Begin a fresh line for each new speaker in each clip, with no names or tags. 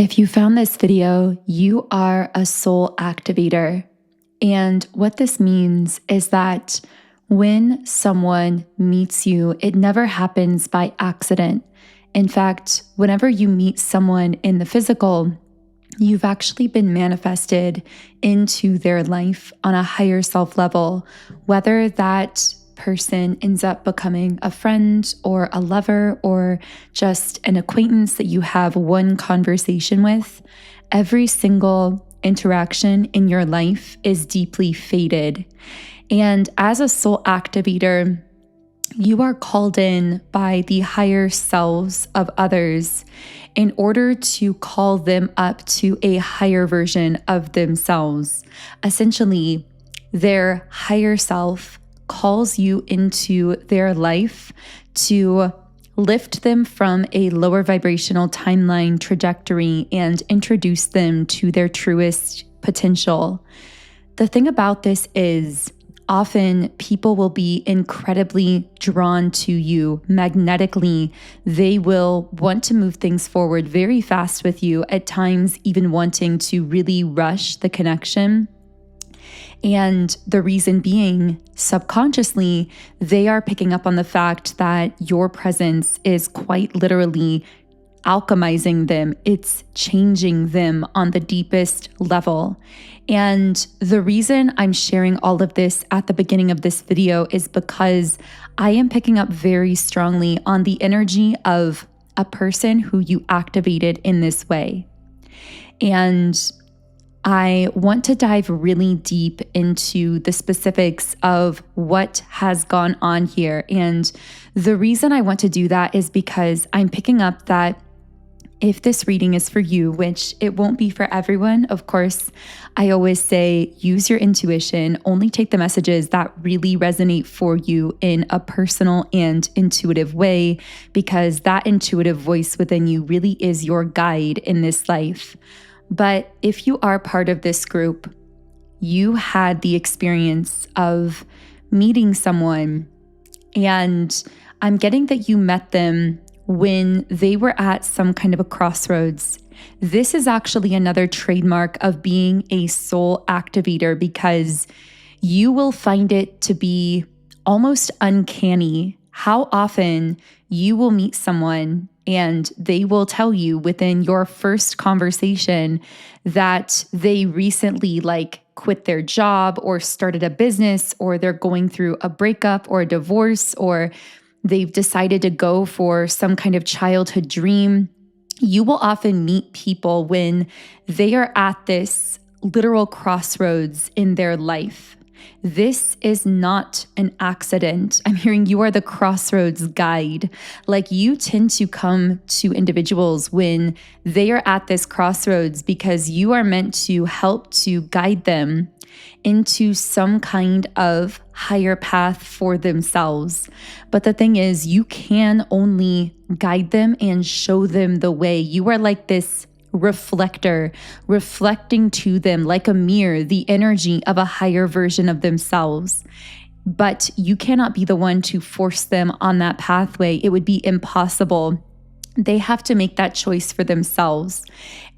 If you found this video, you are a soul activator. And what this means is that when someone meets you, it never happens by accident. In fact, whenever you meet someone in the physical, you've actually been manifested into their life on a higher self level, whether that person ends up becoming a friend or a lover or just an acquaintance that you have one conversation with. Every single interaction in your life is deeply fated. And as a soul activator, you are called in by the higher selves of others in order to call them up to a higher version of themselves. Essentially, their higher self calls you into their life to lift them from a lower vibrational timeline trajectory and introduce them to their truest potential. The thing about this is, often people will be incredibly drawn to you magnetically. They will want to move things forward very fast with you, at times even wanting to really rush the connection. And the reason being, subconsciously, they are picking up on the fact that your presence is quite literally alchemizing them. It's changing them on the deepest level. And the reason I'm sharing all of this at the beginning of this video is because I am picking up very strongly on the energy of a person who you activated in this way. And I want to dive really deep into the specifics of what has gone on here. And the reason I want to do that is because I'm picking up that if this reading is for you, which it won't be for everyone, of course, I always say use your intuition, only take the messages that really resonate for you in a personal and intuitive way, because that intuitive voice within you really is your guide in this life. But if you are part of this group, you had the experience of meeting someone, and I'm getting that you met them when they were at some kind of a crossroads. This is actually another trademark of being a soul activator, because you will find it to be almost uncanny how often you will meet someone and they will tell you within your first conversation that they recently quit their job or started a business, or they're going through a breakup or a divorce, or they've decided to go for some kind of childhood dream. You will often meet people when they are at this literal crossroads in their life. This is not an accident. I'm hearing you are the crossroads guide. You tend to come to individuals when they are at this crossroads because you are meant to help to guide them into some kind of higher path for themselves. But the thing is, you can only guide them and show them the way. You are like this reflector, reflecting to them like a mirror the energy of a higher version of themselves. But you cannot be the one to force them on that pathway. It would be impossible. They have to make that choice for themselves.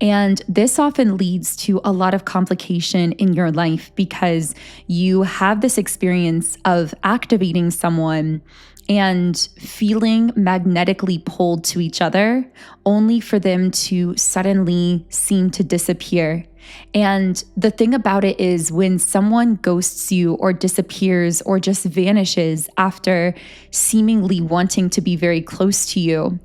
And this often leads to a lot of complication in your life, because you have this experience of activating someone and feeling magnetically pulled to each other, only for them to suddenly seem to disappear. And the thing about it is, when someone ghosts you or disappears or just vanishes after seemingly wanting to be very close to you,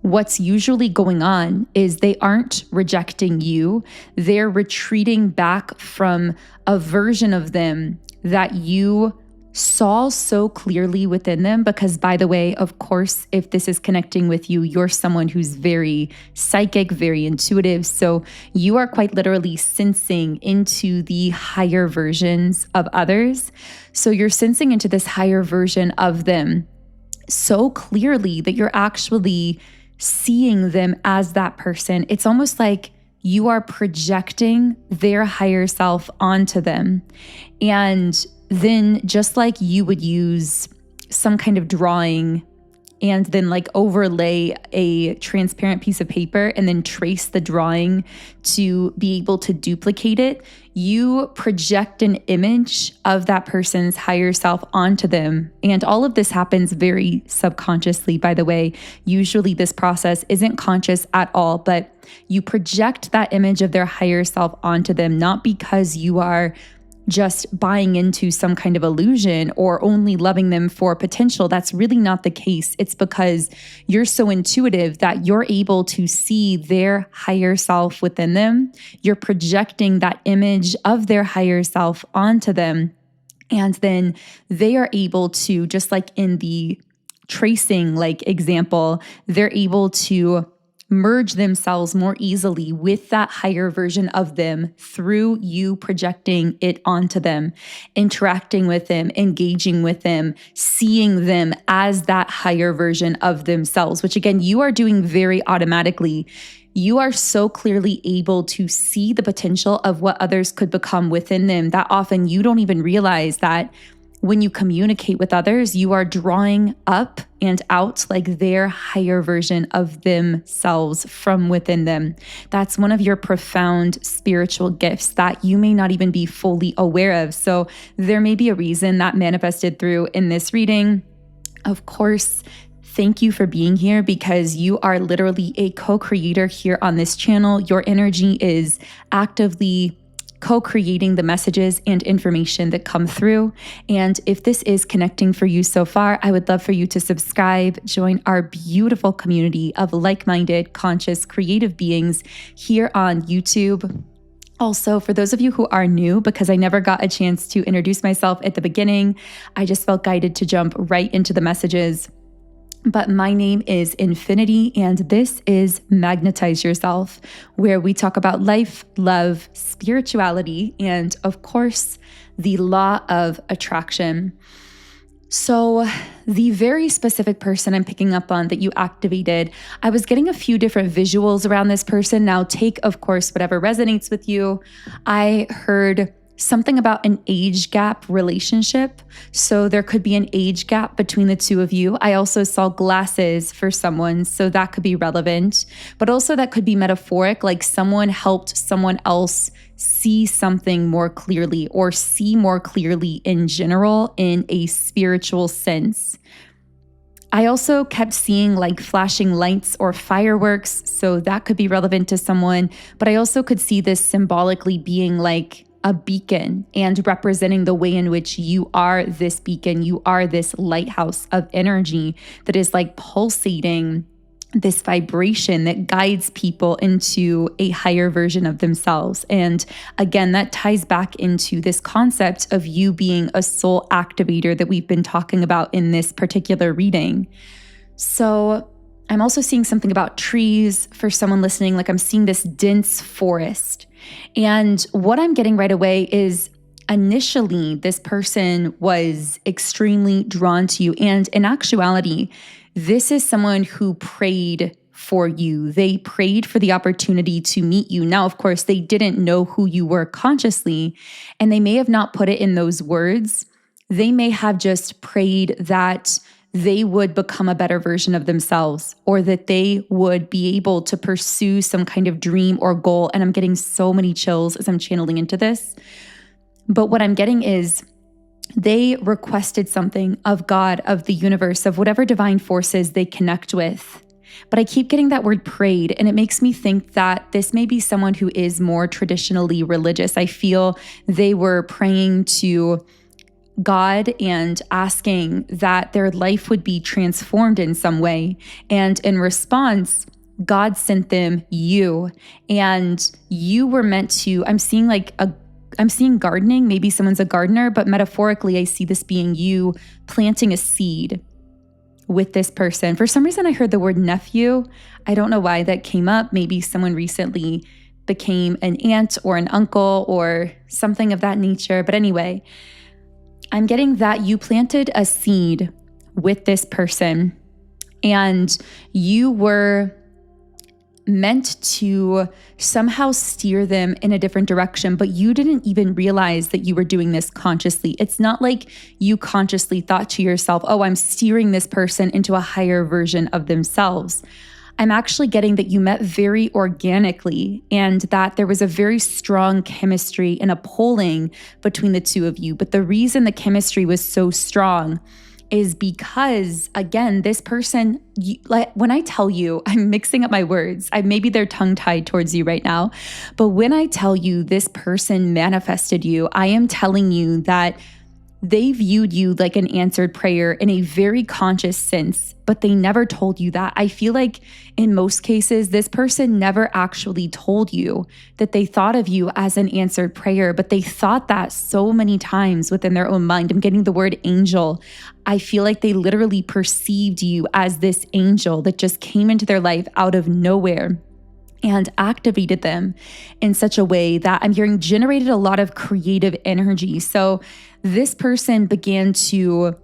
what's usually going on is they aren't rejecting you. They're retreating back from a version of them that you saw so clearly within them. Because, by the way, of course, if this is connecting with you, you're someone who's very psychic, very intuitive. So you are quite literally sensing into the higher versions of others. So you're sensing into this higher version of them so clearly that you're actually seeing them as that person. It's almost like you are projecting their higher self onto them. And then, just like you would use some kind of drawing and then like overlay a transparent piece of paper and then trace the drawing to be able to duplicate it, you project an image of that person's higher self onto them. And all of this happens very subconsciously, by the way. Usually this process isn't conscious at all, but you project that image of their higher self onto them, not because you are just buying into some kind of illusion or only loving them for potential. That's really not the case. It's because you're so intuitive that you're able to see their higher self within them. You're projecting that image of their higher self onto them. And then they are able to, just like in the tracing like example, they're able to merge themselves more easily with that higher version of them through you projecting it onto them, interacting with them, engaging with them, seeing them as that higher version of themselves, which again, you are doing very automatically. You are so clearly able to see the potential of what others could become within them that often you don't even realize that when you communicate with others, you are drawing up and out like their higher version of themselves from within them. That's one of your profound spiritual gifts that you may not even be fully aware of. So there may be a reason that manifested through in this reading. Of course, thank you for being here because you are literally a co-creator here on this channel. Your energy is actively co-creating the messages and information that come through. And if this is connecting for you so far, I would love for you to subscribe, join our beautiful community of like-minded, conscious, creative beings here on YouTube. Also, for those of you who are new, because I never got a chance to introduce myself at the beginning, I just felt guided to jump right into the messages. But my name is Infinity, and this is Magnetize Yourself, where we talk about life, love, spirituality, and of course, the law of attraction. So the very specific person I'm picking up on that you activated, I was getting a few different visuals around this person. Now take, of course, whatever resonates with you. I heard something about an age gap relationship. So there could be an age gap between the two of you. I also saw glasses for someone, so that could be relevant, but also that could be metaphoric, like someone helped someone else see something more clearly or see more clearly in general in a spiritual sense. I also kept seeing like flashing lights or fireworks, so that could be relevant to someone, but I also could see this symbolically being like a beacon and representing the way in which you are this beacon, you are this lighthouse of energy that is like pulsating this vibration that guides people into a higher version of themselves. And again, that ties back into this concept of you being a soul activator that we've been talking about in this particular reading. So I'm also seeing something about trees for someone listening, like I'm seeing this dense forest. And what I'm getting right away is initially this person was extremely drawn to you. And in actuality, this is someone who prayed for you. They prayed for the opportunity to meet you. Now, of course, they didn't know who you were consciously, and they may have not put it in those words. They may have just prayed that they would become a better version of themselves, or that they would be able to pursue some kind of dream or goal. And I'm getting so many chills as I'm channeling into this. But what I'm getting is they requested something of God, of the universe, of whatever divine forces they connect with. But I keep getting that word prayed, and it makes me think that this may be someone who is more traditionally religious. I feel they were praying to God and asking that their life would be transformed in some way. And in response, God sent them you. And you were meant to, I'm seeing gardening. Maybe someone's a gardener, but metaphorically, I see this being you planting a seed with this person. For some reason, I heard the word nephew. I don't know why that came up. Maybe someone recently became an aunt or an uncle or something of that nature. But anyway, I'm getting that you planted a seed with this person and you were meant to somehow steer them in a different direction, but you didn't even realize that you were doing this consciously. It's not like you consciously thought to yourself, oh, I'm steering this person into a higher version of themselves. I'm actually getting that you met very organically and that there was a very strong chemistry and a pulling between the two of you. But the reason the chemistry was so strong is because, again, this person, like when I tell you, I'm mixing up my words. Maybe they're tongue-tied towards you right now. But when I tell you this person manifested you, I am telling you that they viewed you like an answered prayer in a very conscious sense, but they never told you that. I feel like in most cases, this person never actually told you that they thought of you as an answered prayer, but they thought that so many times within their own mind. I'm getting the word angel. I feel like they literally perceived you as this angel that just came into their life out of nowhere and activated them in such a way that I'm hearing generated a lot of creative energy. So this person began to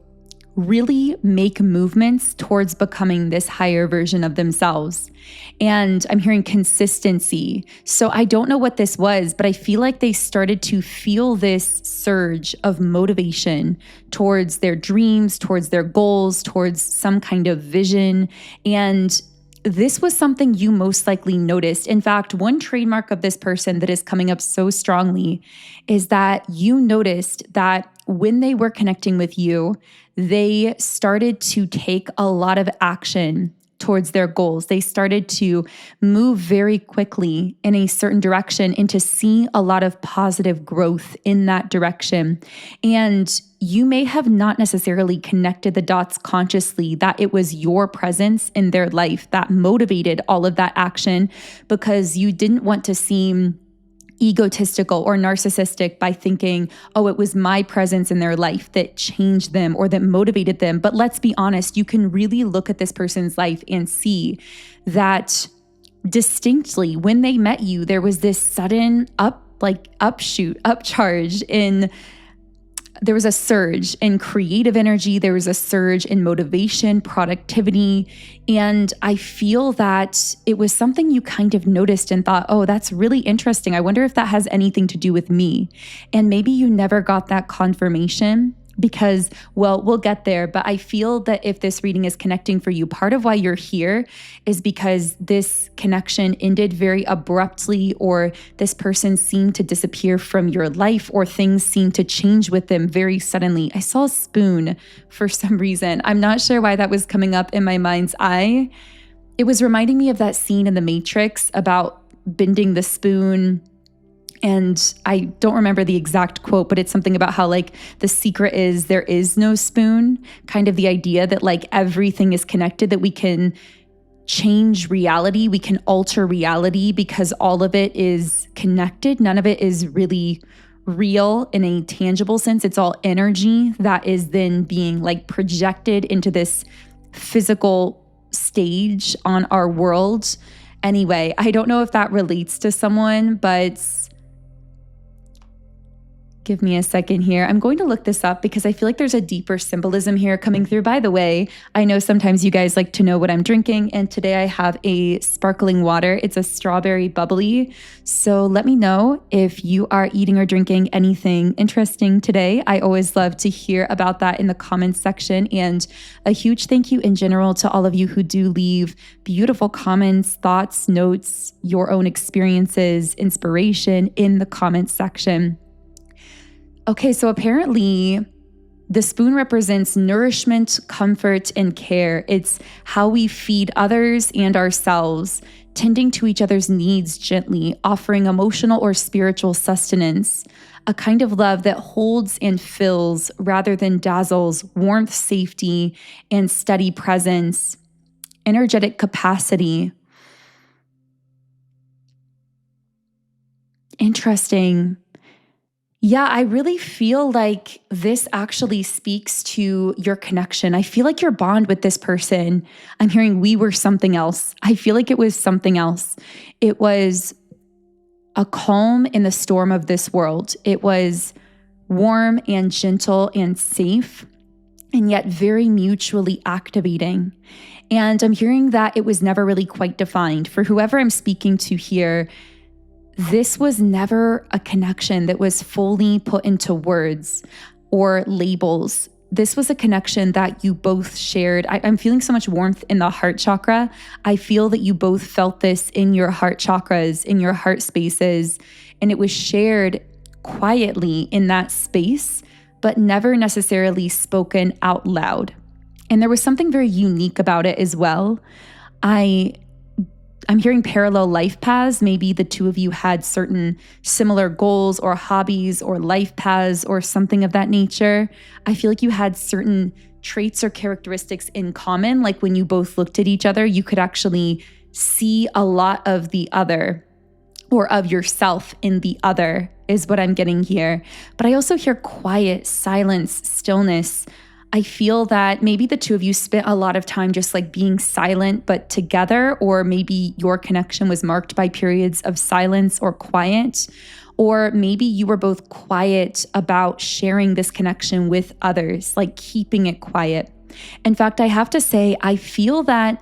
really make movements towards becoming this higher version of themselves. And I'm hearing consistency. So I don't know what this was, but I feel like they started to feel this surge of motivation towards their dreams, towards their goals, towards some kind of vision. And this was something you most likely noticed. In fact, one trademark of this person that is coming up so strongly is that you noticed that when they were connecting with you, they started to take a lot of action towards their goals. They started to move very quickly in a certain direction and to see a lot of positive growth in that direction. And you may have not necessarily connected the dots consciously that it was your presence in their life that motivated all of that action, because you didn't want to seem egotistical or narcissistic by thinking, oh, it was my presence in their life that changed them or that motivated them. But let's be honest, you can really look at this person's life and see that distinctly when they met you, there was this sudden upcharge in. There was a surge in creative energy. There was a surge in motivation, productivity. And I feel that it was something you kind of noticed and thought, oh, that's really interesting. I wonder if that has anything to do with me. And maybe you never got that confirmation because, well, we'll get there. But I feel that if this reading is connecting for you, part of why you're here is because this connection ended very abruptly, or this person seemed to disappear from your life, or things seemed to change with them very suddenly. I saw a spoon for some reason. I'm not sure why that was coming up in my mind's eye. It was reminding me of that scene in The Matrix about bending the spoon. And I don't remember the exact quote, but it's something about how like the secret is there is no spoon, kind of the idea that like everything is connected, that we can change reality, we can alter reality because all of it is connected. None of it is really real in a tangible sense. It's all energy that is then being like projected into this physical stage on our world. Anyway, I don't know if that relates to someone, but give me a second here. I'm going to look this up because I feel like there's a deeper symbolism here coming through. By the way, I know sometimes you guys like to know what I'm drinking, and today I have a sparkling water. It's a strawberry bubbly. So let me know if you are eating or drinking anything interesting today. I always love to hear about that in the comments section. And a huge thank you in general to all of you who do leave beautiful comments, thoughts, notes, your own experiences, inspiration in the comments section. Okay, so apparently the spoon represents nourishment, comfort, and care. It's how we feed others and ourselves, tending to each other's needs gently, offering emotional or spiritual sustenance, a kind of love that holds and fills rather than dazzles, warmth, safety, and steady presence, energetic capacity. Interesting. Yeah, I really feel like this actually speaks to your connection. I feel like your bond with this person, I'm hearing we were something else. I feel like it was something else. It was a calm in the storm of this world. It was warm and gentle and safe, and yet very mutually activating. And I'm hearing that it was never really quite defined. For whoever I'm speaking to here, this was never a connection that was fully put into words or labels. This was a connection that you both shared. I'm feeling so much warmth in the heart chakra. I feel that you both felt this in your heart chakras, in your heart spaces, and it was shared quietly in that space, but never necessarily spoken out loud. And there was something very unique about it as well. I'm hearing parallel life paths. Maybe the two of you had certain similar goals or hobbies or life paths or something of that nature. I feel like you had certain traits or characteristics in common. Like when you both looked at each other, you could actually see a lot of the other or of yourself in the other is what I'm getting here. But I also hear quiet, silence, stillness. I feel that maybe the two of you spent a lot of time just like being silent, but together, or maybe your connection was marked by periods of silence or quiet, or maybe you were both quiet about sharing this connection with others, like keeping it quiet. In fact, I have to say, I feel that,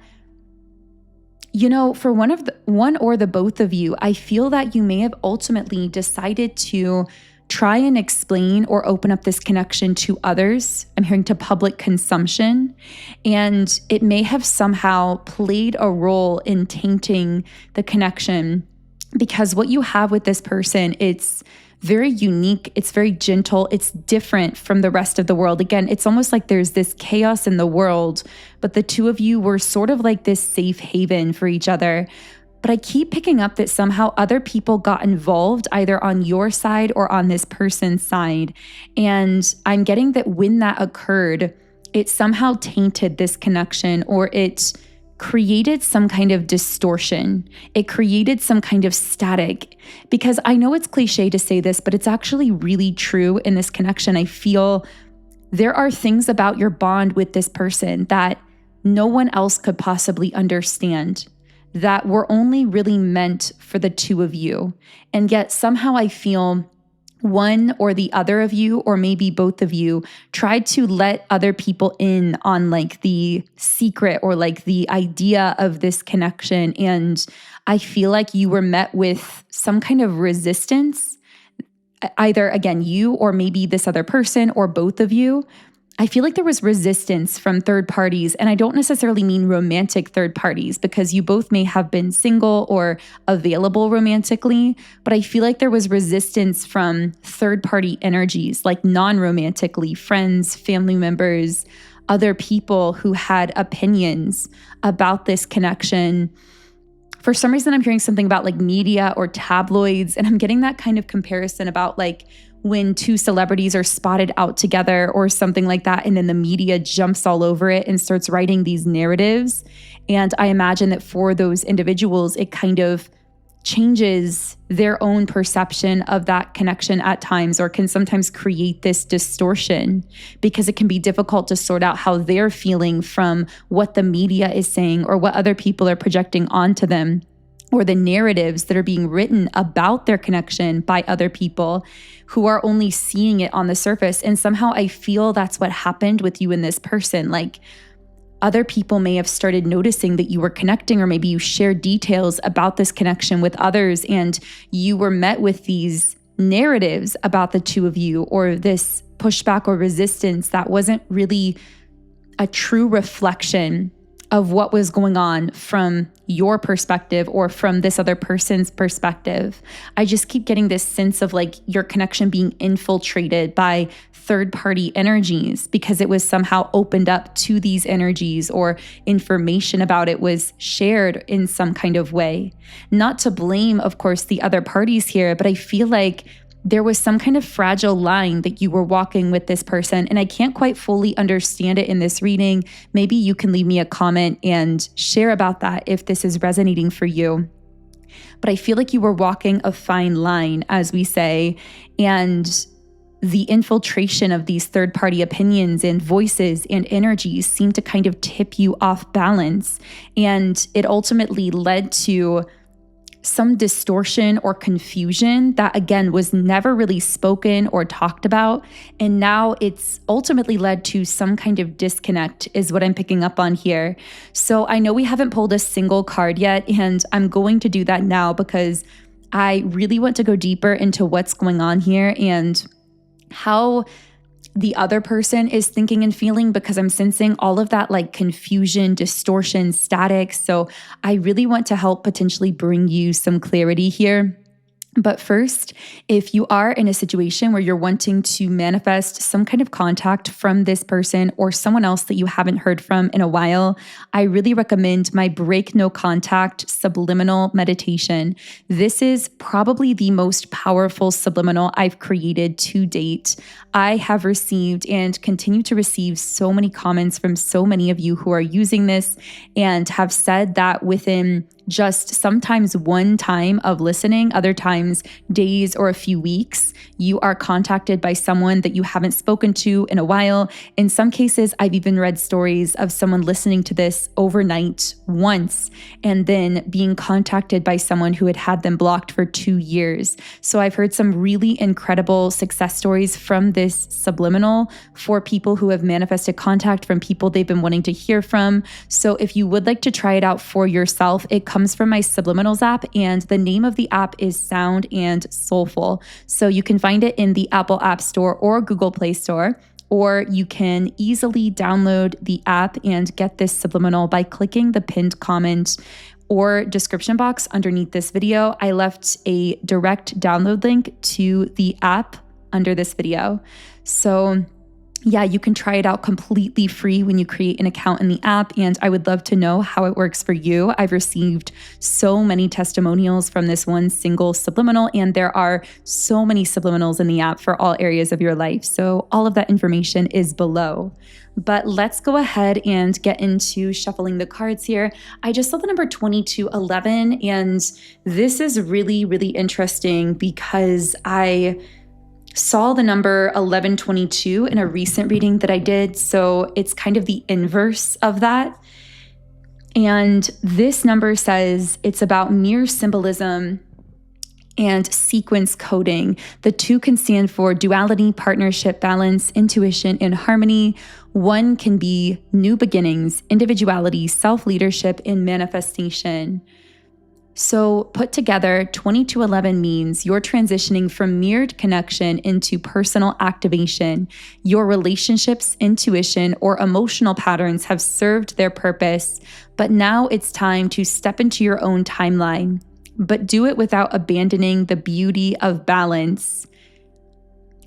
for one or the both of you, I feel that you may have ultimately decided to try and explain or open up this connection to others. I'm hearing to public consumption. And it may have somehow played a role in tainting the connection, because what you have with this person, it's very unique. It's very gentle. It's different from the rest of the world. Again, it's almost like there's this chaos in the world, but the two of you were sort of like this safe haven for each other. But I keep picking up that somehow other people got involved either on your side or on this person's side. And I'm getting that when that occurred, it somehow tainted this connection, or it created some kind of distortion. It created some kind of static. Because I know it's cliche to say this, but it's actually really true in this connection. I feel there are things about your bond with this person that no one else could possibly understand, that were only really meant for the two of you. And yet somehow I feel one or the other of you, or maybe both of you, tried to let other people in on like the secret or like the idea of this connection. And I feel like you were met with some kind of resistance, either again, you or maybe this other person or both of you. I feel like there was resistance from third parties, and I don't necessarily mean romantic third parties, because you both may have been single or available romantically, but I feel like there was resistance from third party energies, like non-romantically, friends, family members, other people who had opinions about this connection. For some reason, I'm hearing something about like media or tabloids, and I'm getting that kind of comparison about like when two celebrities are spotted out together or something like that, and then the media jumps all over it and starts writing these narratives. And I imagine that for those individuals, it kind of changes their own perception of that connection at times, or can sometimes create this distortion, because it can be difficult to sort out how they're feeling from what the media is saying or what other people are projecting onto them, or the narratives that are being written about their connection by other people who are only seeing it on the surface. And somehow I feel that's what happened with you and this person. Like, other people may have started noticing that you were connecting, or maybe you shared details about this connection with others, and you were met with these narratives about the two of you, or this pushback or resistance that wasn't really a true reflection of what was going on from your perspective or from this other person's perspective. I just keep getting this sense of like your connection being infiltrated by third-party energies, because it was somehow opened up to these energies, or information about it was shared in some kind of way. Not to blame, of course, the other parties here, but I feel like there was some kind of fragile line that you were walking with this person, and I can't quite fully understand it in this reading. Maybe you can leave me a comment and share about that if this is resonating for you. But I feel like you were walking a fine line, as we say, and the infiltration of these third-party opinions and voices and energies seemed to kind of tip you off balance, and it ultimately led to some distortion or confusion that, again, was never really spoken or talked about. And now it's ultimately led to some kind of disconnect, is what I'm picking up on here. So I know we haven't pulled a single card yet, and I'm going to do that now because I really want to go deeper into what's going on here and how the other person is thinking and feeling, because I'm sensing all of that like confusion, distortion, static. So I really want to help potentially bring you some clarity here. But first, if you are in a situation where you're wanting to manifest some kind of contact from this person or someone else that you haven't heard from in a while, I really recommend my Break No Contact Subliminal meditation. This is probably the most powerful subliminal I've created to date. I have received and continue to receive so many comments from so many of you who are using this and have said that within just sometimes one time of listening, other times days or a few weeks, you are contacted by someone that you haven't spoken to in a while. In some cases, I've even read stories of someone listening to this overnight once and then being contacted by someone who had them blocked for 2 years. So I've heard some really incredible success stories from this subliminal for people who have manifested contact from people they've been wanting to hear from. So if you would like to try it out for yourself, it comes from my Subliminals app, and the name of the app is Sound and Soulful. So you can find it in the Apple App Store or Google Play Store, or you can easily download the app and get this subliminal by clicking the pinned comment or description box underneath this video. I left a direct download link to the app under this video. So yeah, you can try it out completely free when you create an account in the app, and I would love to know how it works for you. I've received so many testimonials from this one single subliminal, and there are so many subliminals in the app for all areas of your life. So all of that information is below. But let's go ahead and get into shuffling the cards here. I just saw the number 2211, and this is really, really interesting because I saw the number 1122 in a recent reading that I did. So it's kind of the inverse of that. And this number says it's about mirror symbolism and sequence coding. The two can stand for duality, partnership, balance, intuition, and harmony. One can be new beginnings, individuality, self-leadership, and manifestation. So put together, 2211 means you're transitioning from mirrored connection into personal activation. Your relationships, intuition, or emotional patterns have served their purpose, but now it's time to step into your own timeline, but do it without abandoning the beauty of balance.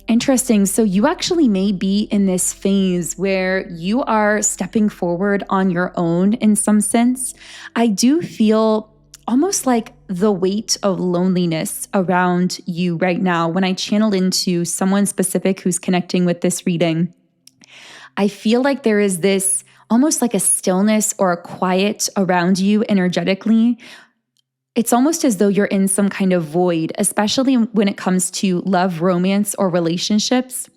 Interesting. So you actually may be in this phase where you are stepping forward on your own in some sense. I do feel almost like the weight of loneliness around you right now. When I channel into someone specific who's connecting with this reading, I feel like there is this almost like a stillness or a quiet around you energetically. It's almost as though you're in some kind of void, especially when it comes to love, romance, or relationships.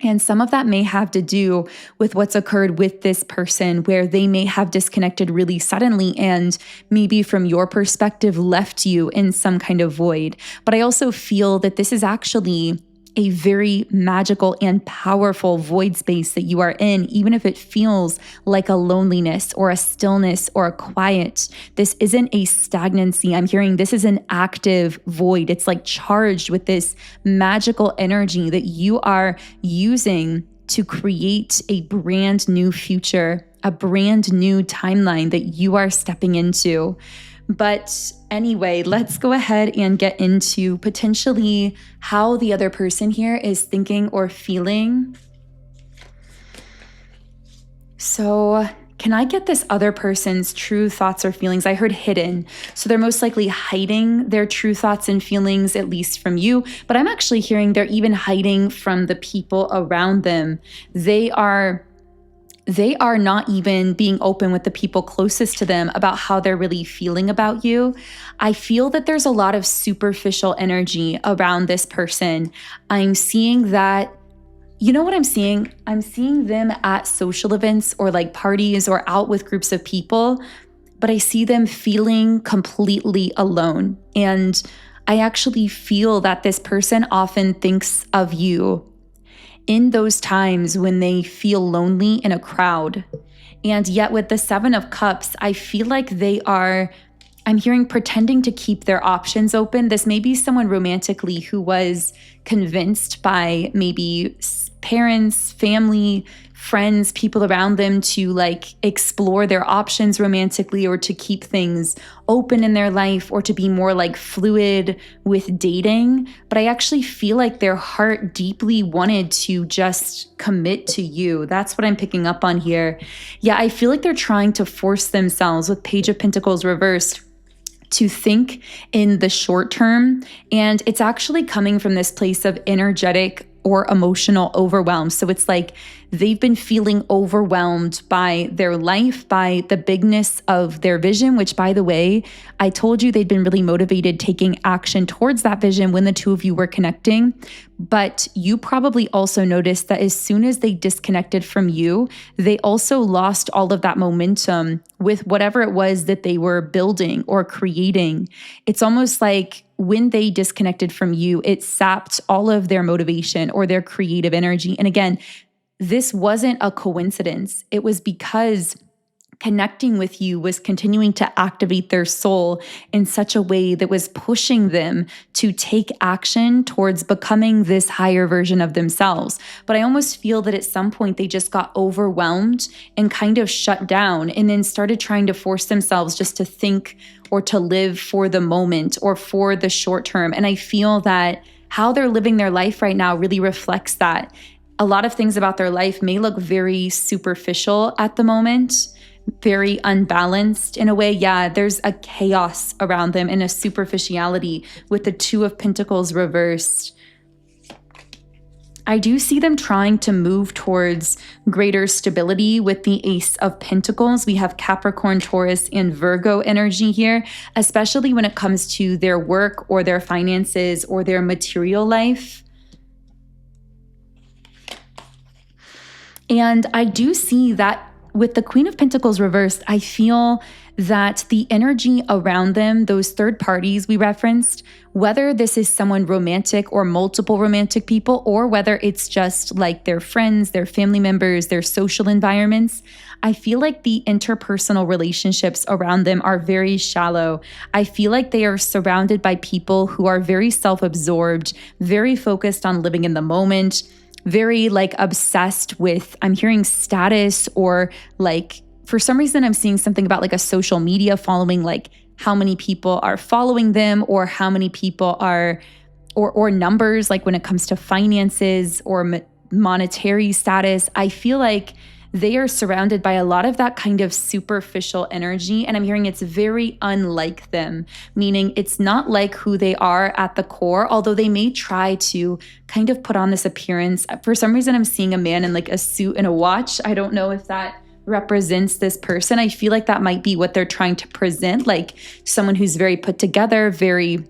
And some of that may have to do with what's occurred with this person, where they may have disconnected really suddenly and maybe from your perspective left you in some kind of void. But I also feel that this is actually a very magical and powerful void space that you are in, even if it feels like a loneliness or a stillness or a quiet. This isn't a stagnancy. I'm hearing this is an active void. It's like charged with this magical energy that you are using to create a brand new future, a brand new timeline that you are stepping into. But anyway, let's go ahead and get into potentially how the other person here is thinking or feeling. So can I get this other person's true thoughts or feelings? I heard hidden. So they're most likely hiding their true thoughts and feelings, at least from you. But I'm actually hearing they're even hiding from the people around them. They are not even being open with the people closest to them about how they're really feeling about you. I feel that there's a lot of superficial energy around this person. I'm seeing that, you know what I'm seeing? I'm seeing them at social events or like parties or out with groups of people, but I see them feeling completely alone. And I actually feel that this person often thinks of you in those times when they feel lonely in a crowd. And yet with the Seven of Cups, I feel like they are, I'm hearing, pretending to keep their options open. This may be someone romantically who was convinced by maybe parents, family, friends, people around them to like explore their options romantically, or to keep things open in their life, or to be more like fluid with dating. But I actually feel like their heart deeply wanted to just commit to you. That's what I'm picking up on here. Yeah, I feel like they're trying to force themselves, with Page of Pentacles reversed, to think in the short term. And it's actually coming from this place of energetic or emotional overwhelm. So it's like they've been feeling overwhelmed by their life, by the bigness of their vision, which, by the way, I told you they'd been really motivated taking action towards that vision when the two of you were connecting. But you probably also noticed that as soon as they disconnected from you, they also lost all of that momentum with whatever it was that they were building or creating. It's almost like when they disconnected from you, it sapped all of their motivation or their creative energy. And again, this wasn't a coincidence. It was because connecting with you was continuing to activate their soul in such a way that was pushing them to take action towards becoming this higher version of themselves. But I almost feel that at some point they just got overwhelmed and kind of shut down, and then started trying to force themselves just to think or to live for the moment or for the short term. And I feel that how they're living their life right now really reflects that. A lot of things about their life may look very superficial at the moment, very unbalanced in a way. Yeah, there's a chaos around them and a superficiality with the Two of Pentacles reversed. I do see them trying to move towards greater stability with the Ace of Pentacles. We have Capricorn, Taurus, and Virgo energy here, especially when it comes to their work or their finances or their material life. And I do see that with the Queen of Pentacles reversed, I feel that the energy around them, those third parties we referenced, whether this is someone romantic or multiple romantic people, or whether it's just like their friends, their family members, their social environments, I feel like the interpersonal relationships around them are very shallow. I feel like they are surrounded by people who are very self-absorbed, very focused on living in the moment, very like obsessed with, I'm hearing status, or like for some reason I'm seeing something about like a social media following, like how many people are following them, or how many people are, or numbers, like when it comes to finances or monetary status. I feel like they are surrounded by a lot of that kind of superficial energy. And I'm hearing it's very unlike them, meaning it's not like who they are at the core, although they may try to kind of put on this appearance. For some reason, I'm seeing a man in like a suit and a watch. I don't know if that represents this person. I feel like that might be what they're trying to present, like someone who's very put together, very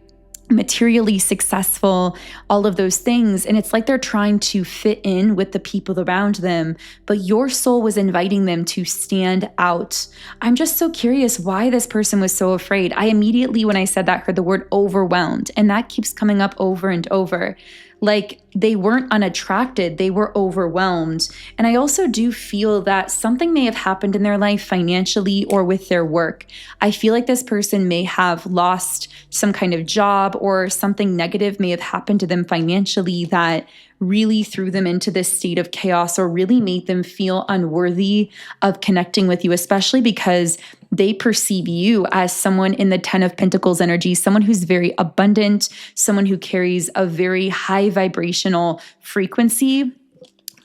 materially successful, all of those things. And it's like they're trying to fit in with the people around them, but your soul was inviting them to stand out. I'm just so curious why this person was so afraid. I immediately, when I said that, heard the word overwhelmed, and that keeps coming up over and over. Like they weren't unattracted, they were overwhelmed. And I also do feel that something may have happened in their life financially or with their work. I feel like this person may have lost some kind of job, or something negative may have happened to them financially that really threw them into this state of chaos, or really made them feel unworthy of connecting with you, especially because they perceive you as someone in the Ten of Pentacles energy, someone who's very abundant, someone who carries a very high vibrational frequency.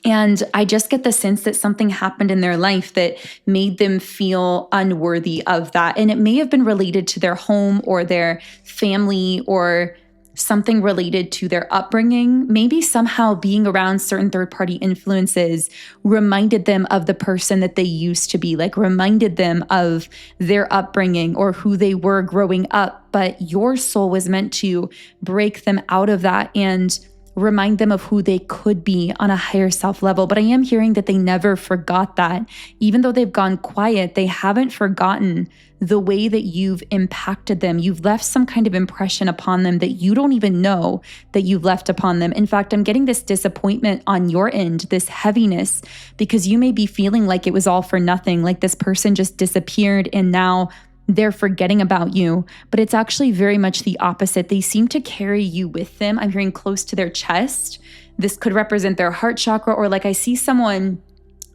And I just get the sense that something happened in their life that made them feel unworthy of that. And it may have been related to their home or their family, or something related to their upbringing. Maybe somehow being around certain third-party influences reminded them of the person that they used to be, like reminded them of their upbringing or who they were growing up. But your soul was meant to break them out of that and remind them of who they could be on a higher self level. But I am hearing that they never forgot that. Even though they've gone quiet, they haven't forgotten the way that you've impacted them. You've left some kind of impression upon them that you don't even know that you've left upon them. In fact, I'm getting this disappointment on your end, this heaviness, because you may be feeling like it was all for nothing, like this person just disappeared and now they're forgetting about you. But it's actually very much the opposite. They seem to carry you with them. I'm hearing close to their chest. This could represent their heart chakra, or like I see someone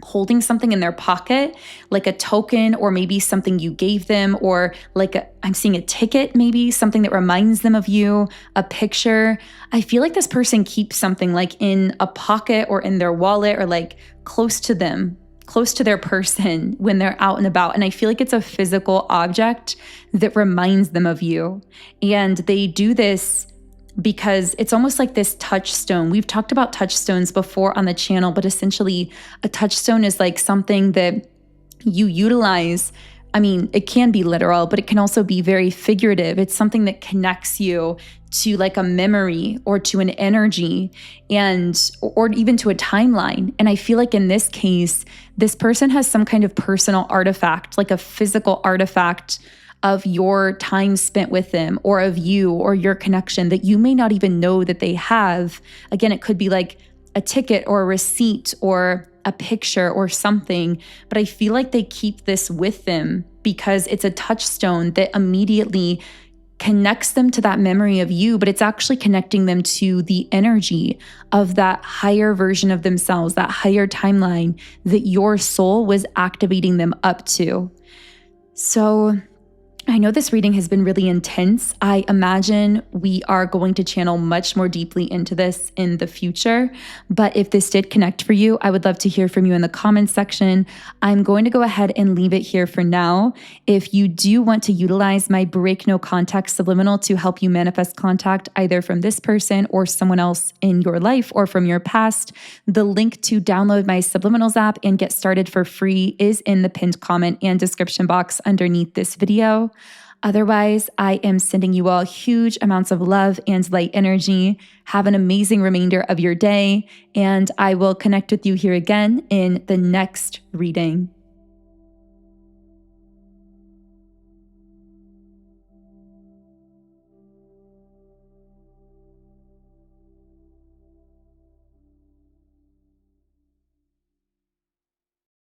holding something in their pocket, like a token, or maybe something you gave them, or like I'm seeing a ticket, maybe something that reminds them of you, a picture. I feel like this person keeps something like in a pocket or in their wallet or like close to them, close to their person when they're out and about. And I feel like it's a physical object that reminds them of you. And they do this because it's almost like this touchstone. We've talked about touchstones before on the channel, but essentially a touchstone is like something that you utilize. I mean, it can be literal, but it can also be very figurative. It's something that connects you to like a memory or to an energy or even to a timeline. And I feel like in this case, this person has some kind of personal artifact, like a physical artifact of your time spent with them or of you or your connection that you may not even know that they have. Again, it could be like a ticket or a receipt or a picture or something, but I feel like they keep this with them because it's a touchstone that immediately connects them to that memory of you, but it's actually connecting them to the energy of that higher version of themselves, that higher timeline that your soul was activating them up to. So I know this reading has been really intense. I imagine we are going to channel much more deeply into this in the future. But if this did connect for you, I would love to hear from you in the comments section. I'm going to go ahead and leave it here for now. If you do want to utilize my Break No Contact Subliminal to help you manifest contact either from this person or someone else in your life or from your past, the link to download my Subliminals app and get started for free is in the pinned comment and description box underneath this video. Otherwise, I am sending you all huge amounts of love and light energy. Have an amazing remainder of your day, and I will connect with you here again in the next reading.